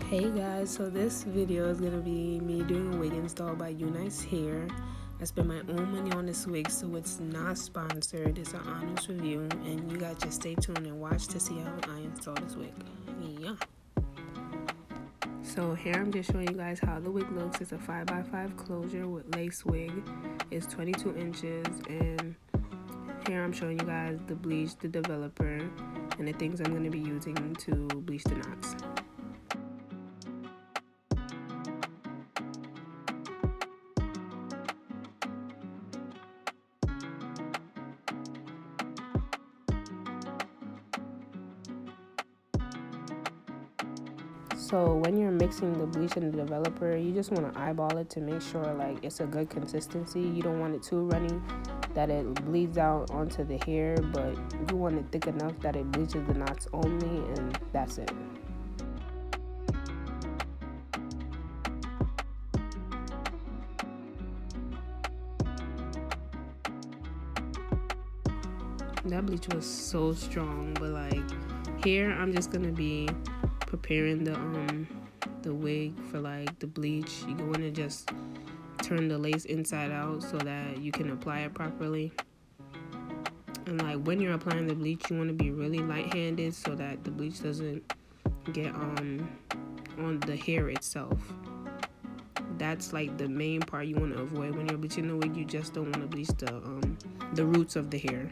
Hey guys, so this video is gonna be me doing a wig install by Unice Hair. I spent my own money on this wig, so it's not sponsored. It's an honest review, and you guys just stay tuned and watch to see how I install this wig. Yeah. So here I'm just showing you guys how the wig looks. It's a 5x5 closure with lace wig. It's 22 inches, and here I'm showing you guys the bleach, the developer, and the things I'm gonna be using to bleach the knots. So when you're mixing the bleach and the developer, you just want to eyeball it to make sure like it's a good consistency. You don't want it too runny that it bleeds out onto the hair, but you want it thick enough that it bleaches the knots only, and that's it. That bleach was so strong, but like here I'm just gonna be preparing the wig for like the bleach. You want to just turn the lace inside out so that you can apply it properly. And like when you're applying the bleach, you want to be really light-handed so that the bleach doesn't get on the hair itself. That's like the main part you want to avoid when you're bleaching the wig. You just don't want to bleach the roots of the hair.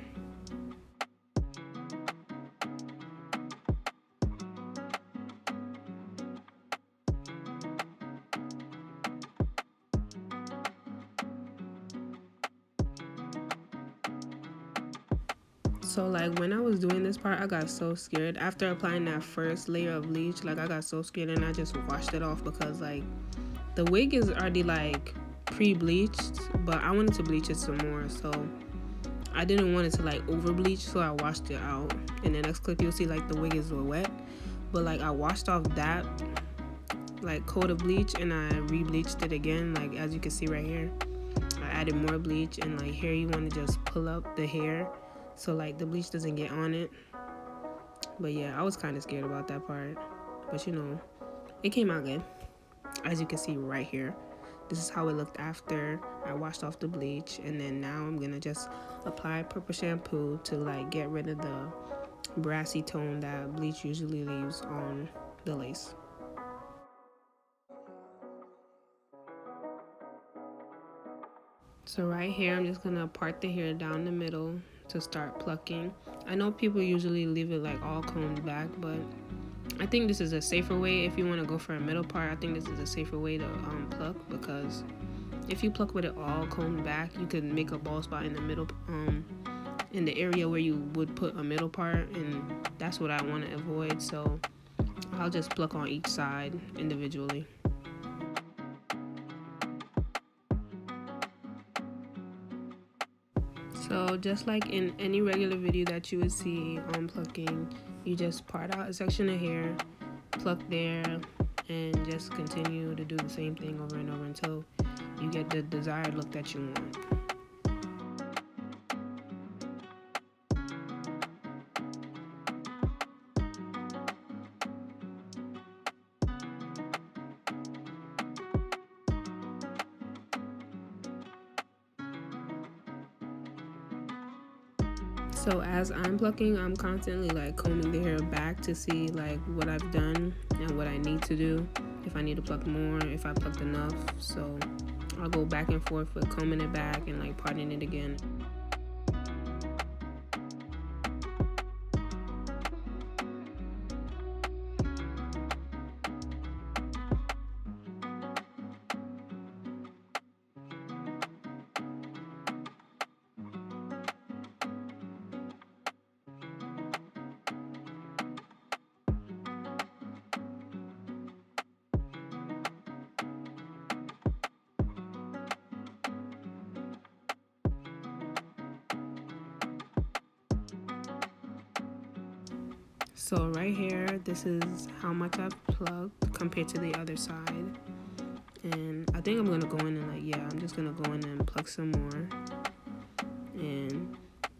So like when I was doing this part, I got so scared. After applying that first layer of bleach, like I got so scared and I just washed it off because like the wig is already like pre-bleached, but I wanted to bleach it some more, so I didn't want it to like over bleach, so I washed it out. In the next clip you'll see like the wig is wet, but like I washed off that like coat of bleach and I re-bleached it again. Like as you can see right here, I added more bleach, and like here you want to just pull up the hair so like the bleach doesn't get on it. But yeah, I was kind of scared about that part, but you know, it came out good. As you can see right here, this is how it looked after I washed off the bleach. And then now I'm gonna just apply purple shampoo to like get rid of the brassy tone that bleach usually leaves on the lace. So right here I'm just gonna part the hair down the middle to start plucking. I know people usually leave it like all combed back, but I think this is a safer way. If you want to go for a middle part, I think this is a safer way to pluck, because if you pluck with it all combed back, you could make a bald spot in the middle, in the area where you would put a middle part, and that's what I want to avoid. So I'll just pluck on each side individually. So just like in any regular video that you would see on plucking, you just part out a section of hair, pluck there, and just continue to do the same thing over and over until you get the desired look that you want. So as I'm plucking, I'm constantly like combing the hair back to see like what I've done and what I need to do. If I need to pluck more, if I plucked enough. So I'll go back and forth with combing it back and like parting it again. So right here, this is how much I've plucked compared to the other side. And I think I'm gonna go in and I'm just gonna go in and pluck some more.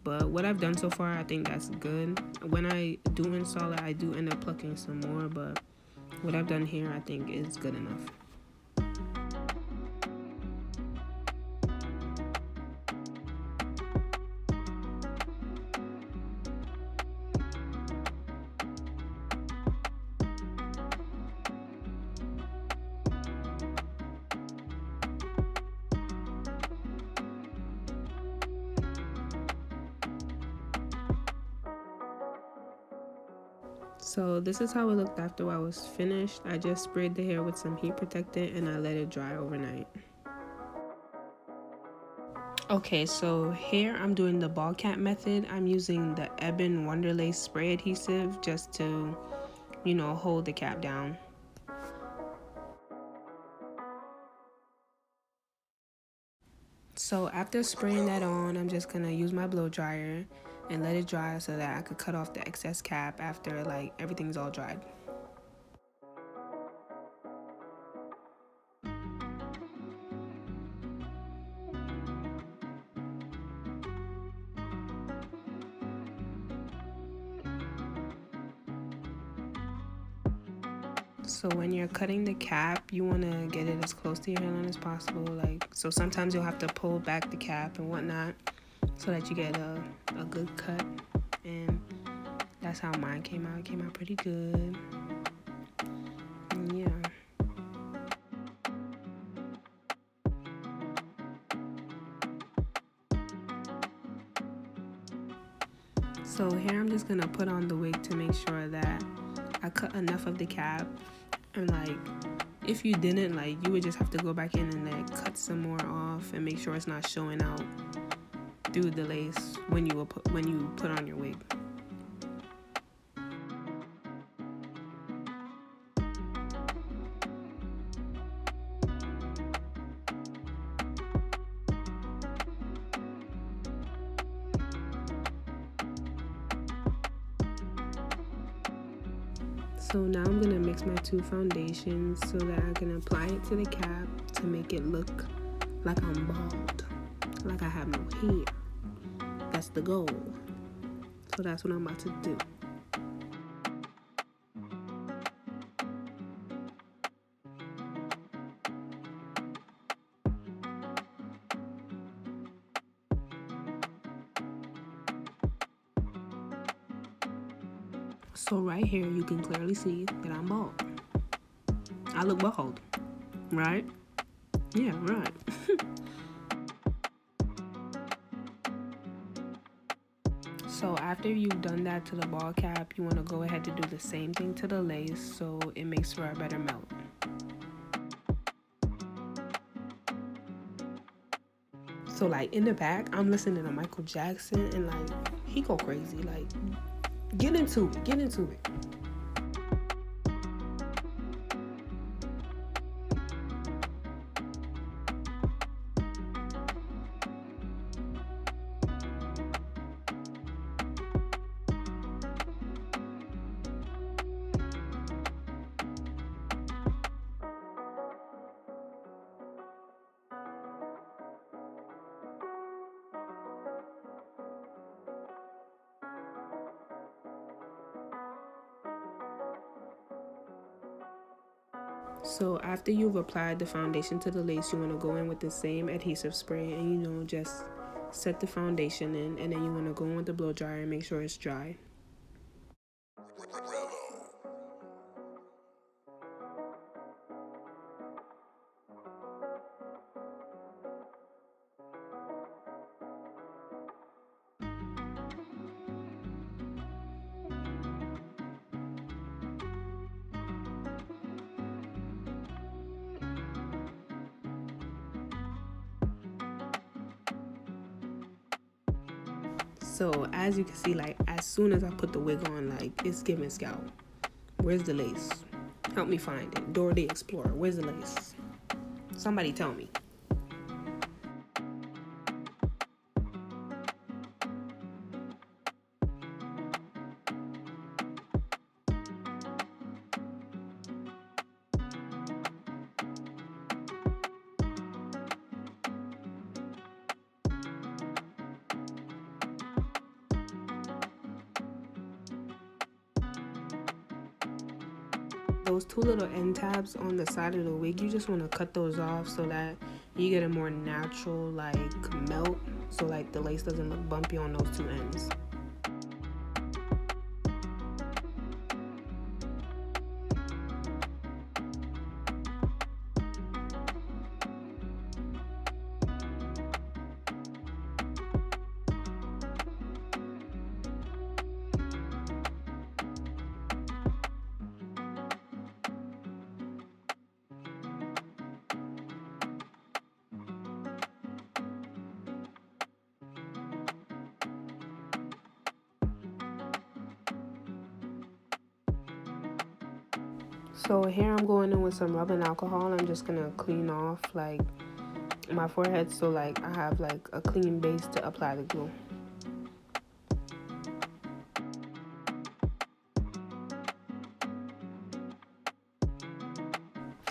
But what I've done so far, I think that's good. When I do install it, I do end up plucking some more, but what I've done here, I think, is good enough. So this is how it looked after I was finished. I just sprayed the hair with some heat protectant and I let it dry overnight. Okay, so here I'm doing the ball cap method. I'm using the Ebon Wonderlace spray adhesive just to, hold the cap down. So after spraying that on, I'm just gonna use my blow dryer and let it dry so that I could cut off the excess cap after everything's all dried. So when you're cutting the cap, you want to get it as close to your hairline as possible. So sometimes you'll have to pull back the cap and whatnot so that you get a good cut. And that's how mine came out. It came out pretty good. And yeah. So here I'm just going to put on the wig to make sure that I cut enough of the cap. And if you didn't, you would just have to go back in and cut some more off and make sure it's not showing out through the lace when you put on your wig. So now I'm going to mix my two foundations so that I can apply it to the cap to make it look like I'm bald, like I have no hair. That's the goal. So that's what I'm about to do. So right here, you can clearly see that I'm bald. I look bald, right? Yeah, right. So after you've done that to the ball cap, you want to go ahead to do the same thing to the lace so it makes for a better melt. So in the back, I'm listening to Michael Jackson and he go crazy. Get into it. So after you've applied the foundation to the lace, you want to go in with the same adhesive spray and just set the foundation in, and then you want to go in with the blow dryer and make sure it's dry. So as you can see, as soon as I put the wig on, it's giving scalp. Where's the lace? Help me find it. Dora the Explorer, where's the lace? Somebody tell me. those two little end tabs on the side of the wig, you just want to cut those off so that you get a more natural like melt, so like the lace doesn't look bumpy on those two ends. So here I'm going in with some rubbing alcohol. I'm just gonna clean off like my forehead, so like I have like a clean base to apply the glue.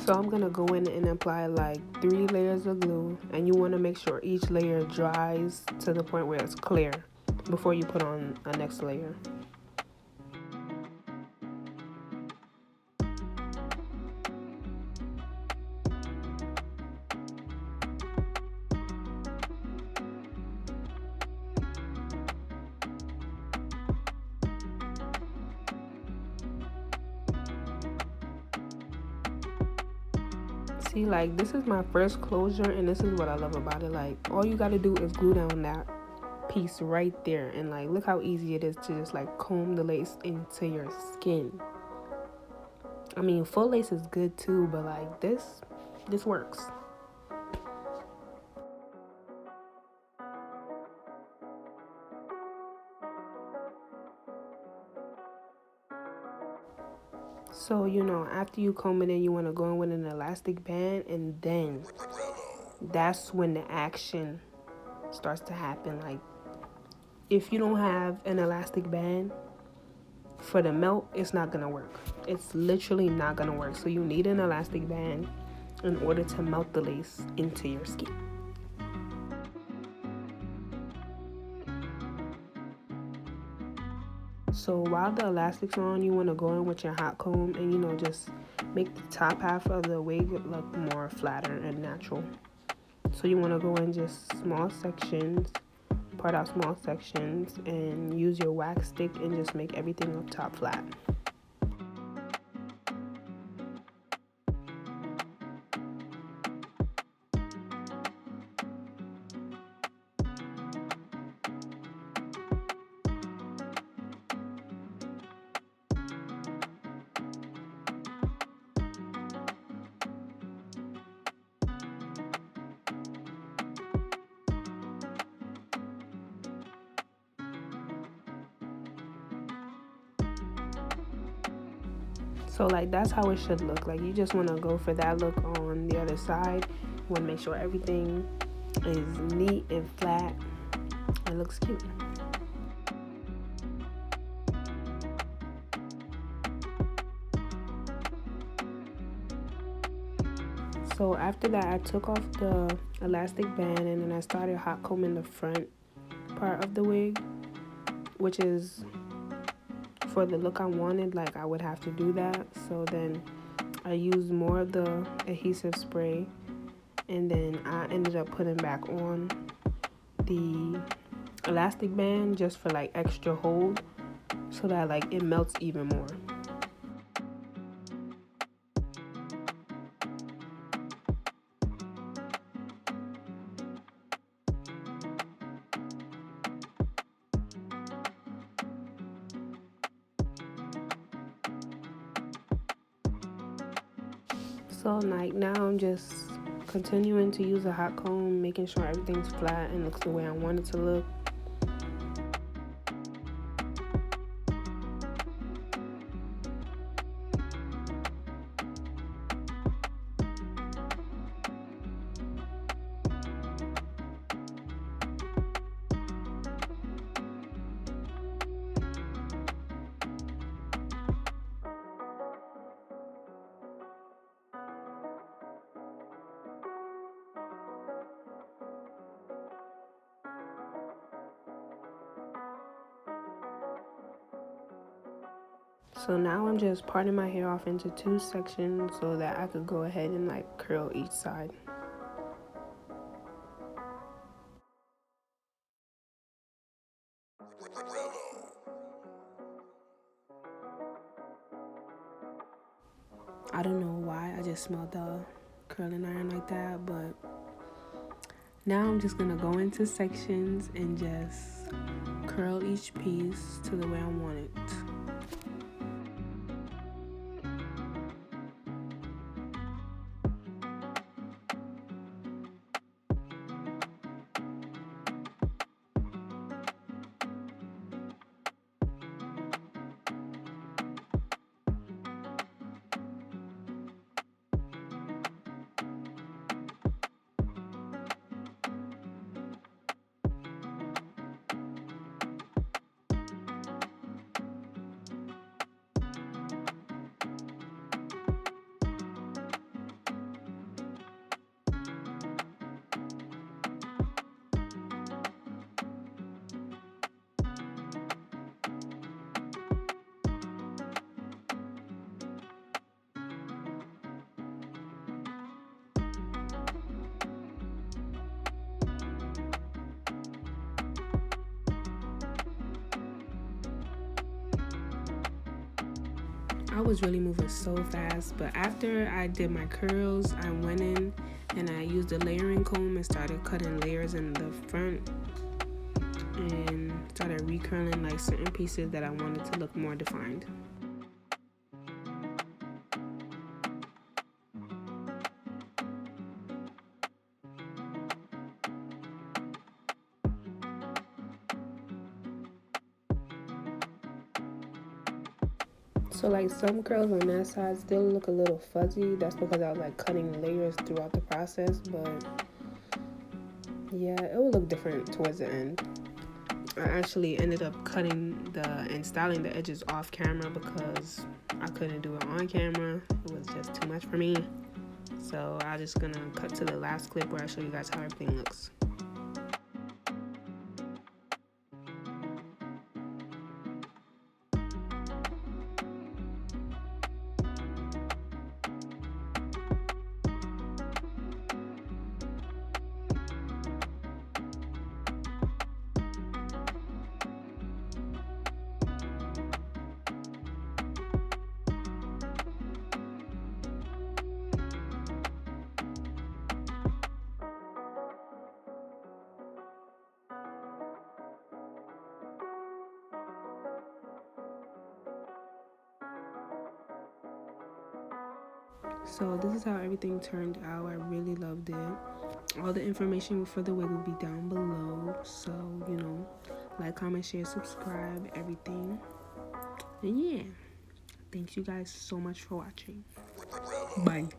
So I'm gonna go in and apply like 3 layers of glue, and you want to make sure each layer dries to the point where it's clear before you put on a next layer. See, like this is my first closure, and this is what I love about it. Like all you gotta do is glue down that piece right there, and like look how easy it is to just like comb the lace into your skin. I mean, full lace is good too, but like this works. So, after you comb it in, you want to go in with an elastic band, and then that's when the action starts to happen. Like, if you don't have an elastic band for the melt, it's not going to work. It's literally not going to work. So, you need an elastic band in order to melt the lace into your skin. So while the elastic's on, you want to go in with your hot comb and just make the top half of the wig look more flatter and natural. So you want to go in just small sections, part out small sections, and use your wax stick and just make everything up top flat. So like that's how it should look. Like you just want to go for that look on the other side. You want to make sure everything is neat and flat. It looks cute. So after that, I took off the elastic band and then I started hot combing the front part of the wig, which is for the look I wanted. Like I would have to do that. So then I used more of the adhesive spray, and then I ended up putting back on the elastic band just for like extra hold, so that like it melts even more. So like now I'm just continuing to use a hot comb, making sure everything's flat and looks the way I want it to look. So now I'm just parting my hair off into 2 sections so that I could go ahead and like curl each side. I don't know why I just smelled the curling iron like that, but now I'm just gonna go into sections and just curl each piece to the way I want it. I was really moving so fast, but after I did my curls, I went in and I used a layering comb and started cutting layers in the front and started recurling like certain pieces that I wanted to look more defined. So like some curls on that side still look a little fuzzy. That's because I was like cutting layers throughout the process, but yeah, it will look different towards the end. I actually ended up cutting and styling the edges off camera because I couldn't do it on camera. It was just too much for me. So I'm just gonna cut to the last clip where I show you guys how everything looks. So this is how everything turned out. I really loved it. All the information for the wig will be down below. So, like, comment, share, subscribe, everything. And yeah, thanks you guys so much for watching. Bye.